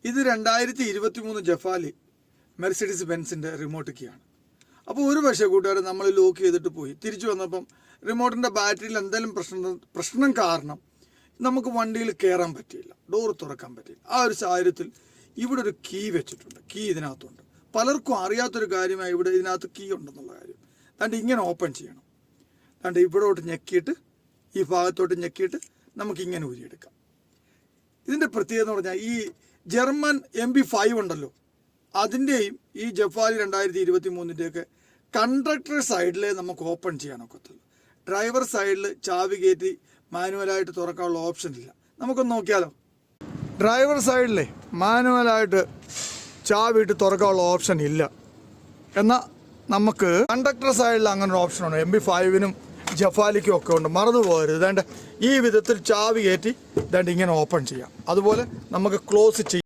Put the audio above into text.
ഇത് 2023 ജഫാലി Mercedes ബെൻസിൻ്റെ remote കീയാണ്. അപ്പോൾ ഒരു പക്ഷേ കൂട്ടുകാരെ നമ്മൾ ലോക്ക് ചെയ്തിട്ട് പോയി തിരിച്ചു വന്നപ്പം റിമോട്ടിൻ്റെ ബാറ്ററിയിൽ എന്തെങ്കിലും പ്രശ്നം കാരണം നമുക്ക് വണ്ടിയിൽ കയറാൻ പറ്റിയില്ല, ഡോർ തുറക്കാൻ പറ്റിയില്ല. ആ ഒരു സാഹചര്യത്തിൽ ഇവിടെ ഒരു കീ വെച്ചിട്ടുണ്ട്. കീ ഇതിനകത്തുണ്ട്. പലർക്കും അറിയാത്തൊരു കാര്യമായി ഇവിടെ ഇതിനകത്ത് കീ ഉണ്ടെന്നുള്ള കാര്യം. അതുകൊണ്ട് ഇങ്ങനെ ഓപ്പൺ ചെയ്യണം. അതുകൊണ്ട് ഇവിടോട്ട് ഞെക്കിയിട്ട് ഈ ഭാഗത്തോട്ട് ഞെക്കിയിട്ട് നമുക്കിങ്ങനെ ഊരിയെടുക്കാം. ഇതിൻ്റെ പ്രത്യേകത എന്ന് പറഞ്ഞാൽ ഈ ജർമ്മൻ MB5 ഉണ്ടല്ലോ, അതിൻ്റെയും ഈ ജഫാലി 2023-ൻ്റെയൊക്കെ കണ്ടക്ടർ സൈഡിൽ നമുക്ക് ഓപ്പൺ ചെയ്യാനൊക്കത്തുള്ളൂ. ഡ്രൈവർ സൈഡിൽ ചാവി കയറ്റി മാനുവലായിട്ട് തുറക്കാനുള്ള ഓപ്ഷൻ ഇല്ല. നമുക്കൊന്ന് നോക്കിയാലോ. ഡ്രൈവർ സൈഡിലെ മാനുവലായിട്ട് ചാവി ഇട്ട് തുറക്കാനുള്ള ഓപ്ഷൻ ഇല്ല. എന്നാൽ നമുക്ക് കണ്ടക്ടർ സൈഡിൽ അങ്ങനെ ഒരു ഓപ്ഷനുണ്ട്. MB5-നും ജഫാലിക്കും ഒക്കെ ഉണ്ട്, മറന്നു പോകരുത്. ഇതാണ്ട് ഈ വിധത്തിൽ ചാവി കയറ്റി ഇതാണ്ട് ഇങ്ങനെ ഓപ്പൺ ചെയ്യാം. അതുപോലെ നമുക്ക് ക്ലോസ് ചെയ്യാം.